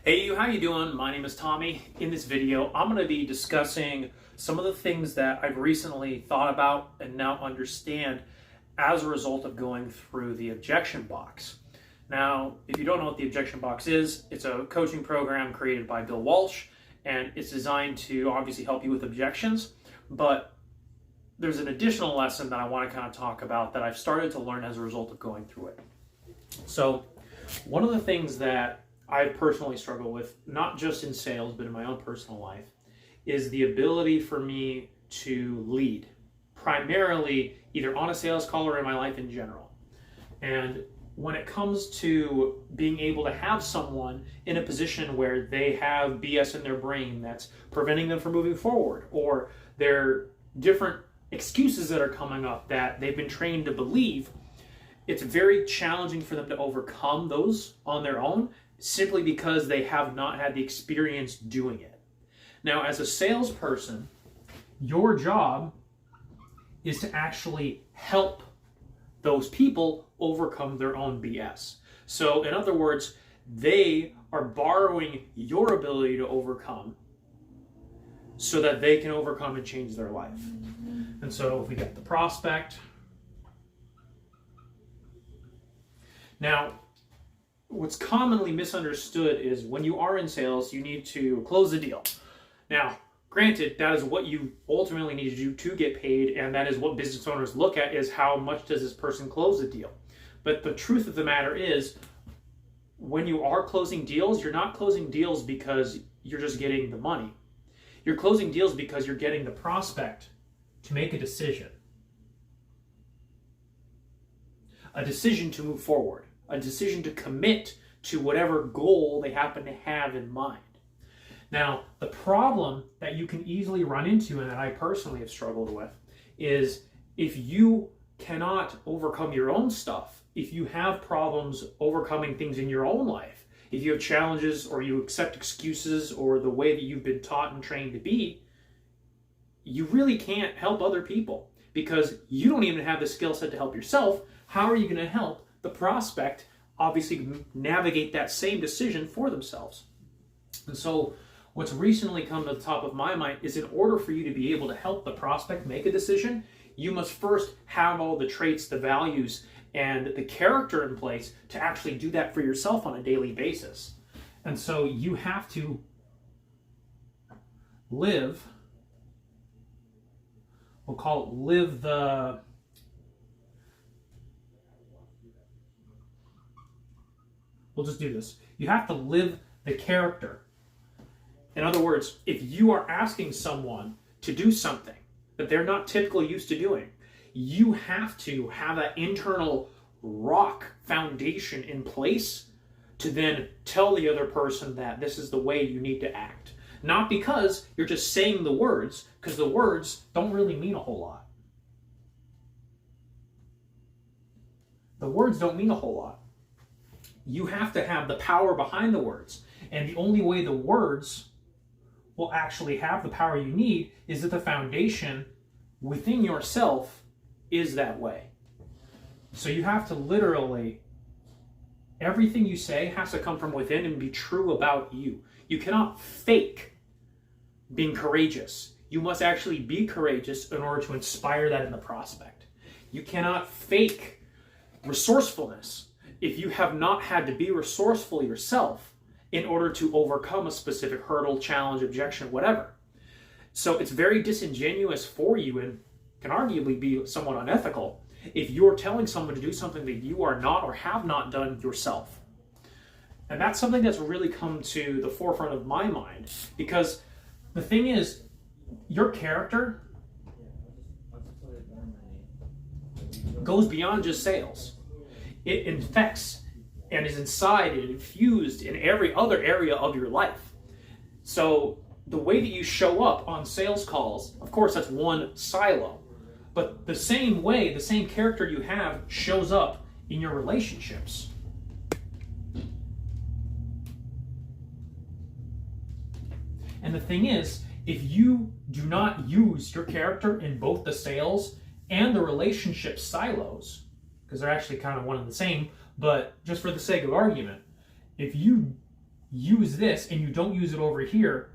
Hey you, how you doing? My name is Tommy. In this video, I'm going to be discussing some of the things that I've recently thought about and now understand as a result of going through the Objection Box. Now, if you don't know what the Objection Box is, it's a coaching program created by Bill Walsh, and it's designed to obviously help you with objections, but there's an additional lesson that I want to kind of talk about that I've started to learn as a result of going through it. So, one of the things that I've personally struggled with, not just in sales, but in my own personal life, is the ability for me to lead, primarily either on a sales call or in my life in general. And when it comes to being able to have someone in a position where they have BS in their brain that's preventing them from moving forward, or there are different excuses that are coming up that they've been trained to believe, it's very challenging for them to overcome those on their own, simply because they have not had the experience doing it. Now, as a salesperson, your job is to actually help those people overcome their own BS. So, in other words, they are borrowing your ability to overcome so that they can overcome and change their life. And so, if we get the prospect. Now, what's commonly misunderstood is when you are in sales, you need to close the deal. Now, granted, that is what you ultimately need to do to get paid, and that is what business owners look at, is how much does this person close the deal. But the truth of the matter is, when you are closing deals, you're not closing deals because you're just getting the money. You're closing deals because you're getting the prospect to make a decision to move forward, a decision to commit to whatever goal they happen to have in mind. Now, the problem that you can easily run into, and that I personally have struggled with, is if you cannot overcome your own stuff, if you have problems overcoming things in your own life, if you have challenges or you accept excuses or the way that you've been taught and trained to be, you really can't help other people because you don't even have the skill set to help yourself. How are you going to help the prospect obviously navigate that same decision for themselves? And so what's recently come to the top of my mind is, in order for you to be able to help the prospect make a decision, you must first have all the traits, the values, and the character in place to actually do that for yourself on a daily basis. And so you have to live, we'll call it we'll just do this. You have to live the character. In other words, if you are asking someone to do something that they're not typically used to doing, you have to have that internal rock foundation in place to then tell the other person that this is the way you need to act. Not because you're just saying the words, because the words don't really mean a whole lot. The words don't mean a whole lot. You have to have the power behind the words. And the only way the words will actually have the power you need is that the foundation within yourself is that way. So you have to literally, everything you say has to come from within and be true about you. You cannot fake being courageous. You must actually be courageous in order to inspire that in the prospect. You cannot fake resourcefulness if you have not had to be resourceful yourself in order to overcome a specific hurdle, challenge, objection, whatever. So it's very disingenuous for you, and can arguably be somewhat unethical, if you're telling someone to do something that you are not or have not done yourself. And that's something that's really come to the forefront of my mind, because the thing is, your character goes beyond just sales. It infects and is inside and infused in every other area of your life. So the way that you show up on sales calls, of course, that's one silo. But the same way, the same character you have shows up in your relationships. And the thing is, if you do not use your character in both the sales and the relationship silos, because they're actually kind of one and the same, but just for the sake of argument, if you use this and you don't use it over here,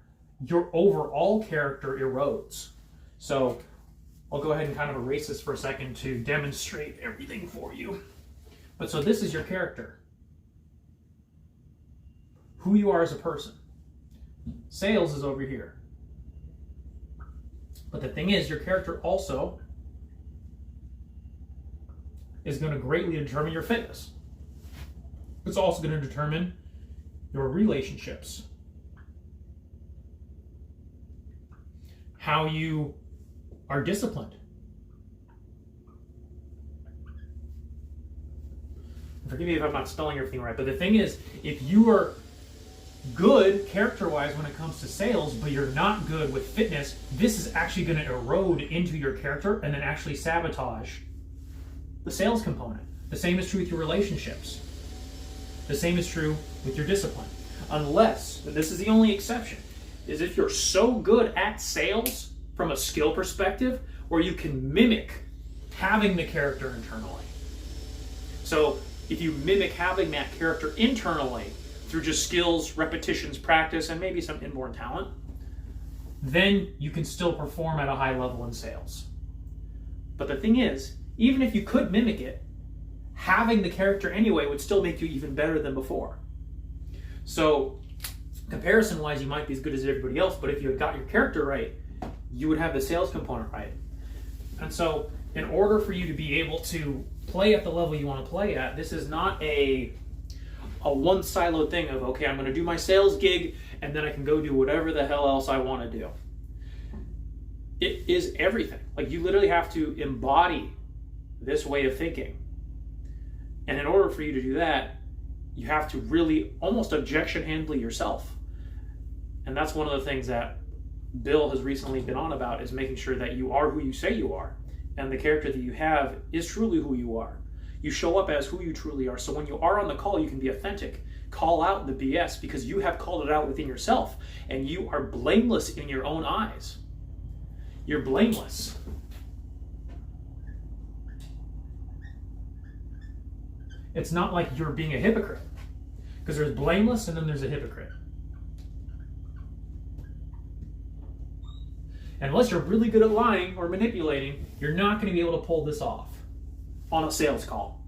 your overall character erodes. So I'll go ahead and kind of erase this for a second to demonstrate everything for you. But so this is your character. Who you are as a person. Sales is over here. But the thing is, your character also is going to greatly determine your fitness. It's also going to determine your relationships. How you are disciplined. Forgive me if I'm not spelling everything right, but the thing is, if you are good character-wise when it comes to sales, but you're not good with fitness, this is actually going to erode into your character and then actually sabotage the sales component. The same is true with your relationships. The same is true with your discipline. Unless, and this is the only exception, is if you're so good at sales from a skill perspective where you can mimic having the character internally. So if you mimic having that character internally through just skills, repetitions, practice, and maybe some inborn talent, then you can still perform at a high level in sales. But the thing is, even if you could mimic it, having the character anyway would still make you even better than before. So comparison-wise, you might be as good as everybody else, but if you had got your character right, you would have the sales component right. And so in order for you to be able to play at the level you want to play at, this is not a one-siloed thing of, okay, I'm going to do my sales gig, and then I can go do whatever the hell else I want to do. It is everything. Like, you literally have to embody this way of thinking. And in order for you to do that, you have to really almost objection handle yourself. And that's one of the things that Bill has recently been on about, is making sure that you are who you say you are. And the character that you have is truly who you are. You show up as who you truly are. So when you are on the call, you can be authentic. Call out the BS because you have called it out within yourself. And you are blameless in your own eyes. You're blameless. It's not like you're being a hypocrite. Because there's blameless and then there's a hypocrite. And unless you're really good at lying or manipulating, you're not going to be able to pull this off on a sales call.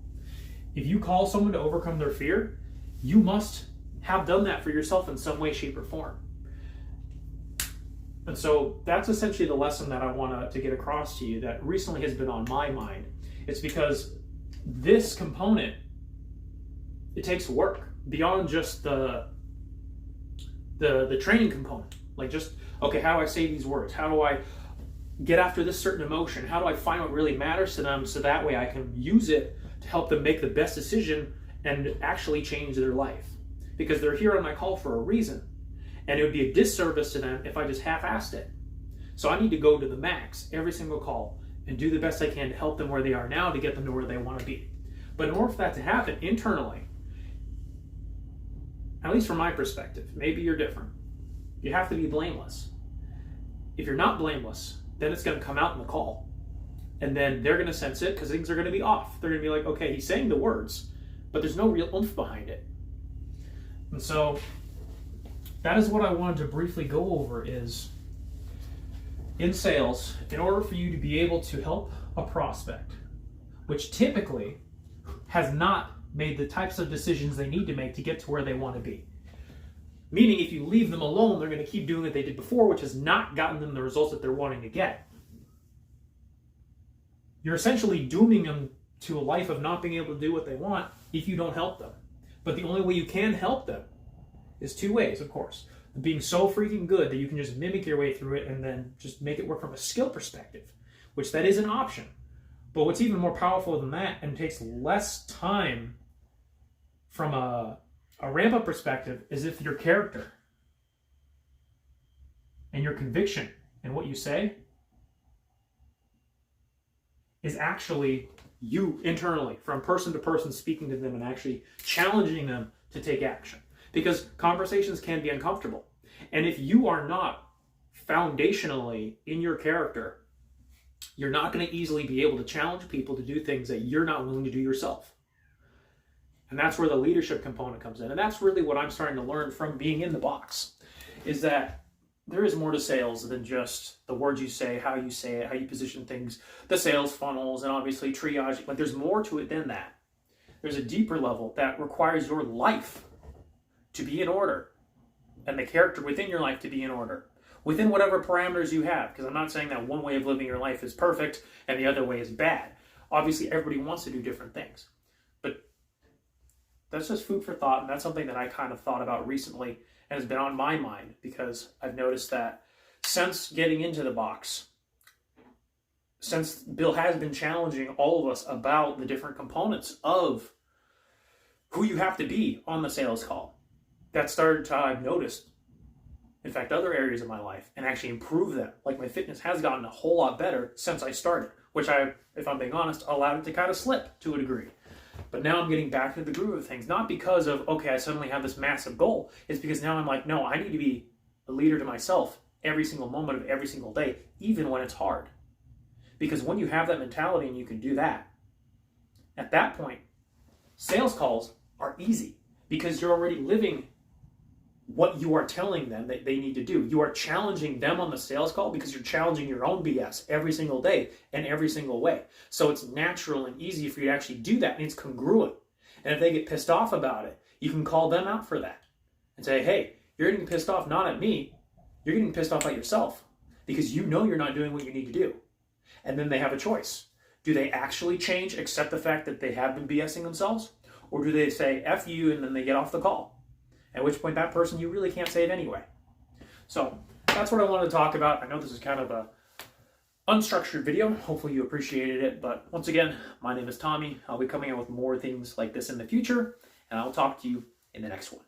If you call someone to overcome their fear, you must have done that for yourself in some way, shape, or form. And so that's essentially the lesson that I want to get across to you that recently has been on my mind. It's because this component, it takes work beyond just the training component. Like, just, okay, how do I say these words? How do I get after this certain emotion? How do I find what really matters to them so that way I can use it to help them make the best decision and actually change their life? Because they're here on my call for a reason. And it would be a disservice to them if I just half-assed it. So I need to go to the max every single call and do the best I can to help them where they are now to get them to where they want to be. But in order for that to happen internally, at least from my perspective, maybe you're different, you have to be blameless. If you're not blameless, then it's going to come out in the call. And then they're going to sense it because things are going to be off. They're going to be like, okay, he's saying the words, but there's no real oomph behind it. And so that is what I wanted to briefly go over, is in sales, in order for you to be able to help a prospect, which typically has not made the types of decisions they need to make to get to where they want to be. Meaning, if you leave them alone, they're going to keep doing what they did before, which has not gotten them the results that they're wanting to get. You're essentially dooming them to a life of not being able to do what they want if you don't help them. But the only way you can help them is two ways, of course. Being so freaking good that you can just mimic your way through it and then just make it work from a skill perspective, which that is an option. But what's even more powerful than that, and takes less time from a ramp-up perspective, is if your character and your conviction and what you say is actually you internally, from person to person, speaking to them and actually challenging them to take action. Because conversations can be uncomfortable. And if you are not foundationally in your character, you're not going to easily be able to challenge people to do things that you're not willing to do yourself. And that's where the leadership component comes in. And that's really what I'm starting to learn from being in the box, is that there is more to sales than just the words you say, how you say it, how you position things, the sales funnels, and obviously triage. Like, there's more to it than that. There's a deeper level that requires your life to be in order and the character within your life to be in order within whatever parameters you have. Because I'm not saying that one way of living your life is perfect and the other way is bad. Obviously, everybody wants to do different things. But that's just food for thought, and that's something that I kind of thought about recently and has been on my mind, because I've noticed that since getting into the box, since Bill has been challenging all of us about the different components of who you have to be on the sales call, that started to, I've noticed, in fact, other areas of my life, and actually improve them. Like, my fitness has gotten a whole lot better since I started, which I, if I'm being honest, allowed it to kind of slip to a degree. But now I'm getting back into the groove of things, not because of, okay, I suddenly have this massive goal. It's because now I'm like, no, I need to be a leader to myself every single moment of every single day, even when it's hard. Because when you have that mentality and you can do that, at that point, sales calls are easy because you're already living what you are telling them that they need to do. You are challenging them on the sales call because you're challenging your own BS every single day and every single way. So it's natural and easy for you to actually do that, and it's congruent. And if they get pissed off about it, you can call them out for that and say, hey, you're getting pissed off not at me, you're getting pissed off at yourself because you know you're not doing what you need to do. And then they have a choice. Do they actually change, accept the fact that they have been BSing themselves? Or do they say, F you, and then they get off the call? At which point that person you really can't save anyway. So that's what I wanted to talk about. I know this is kind of a unstructured video. Hopefully you appreciated it. But once again, my name is Tommy. I'll be coming out with more things like this in the future, and I'll talk to you in the next one.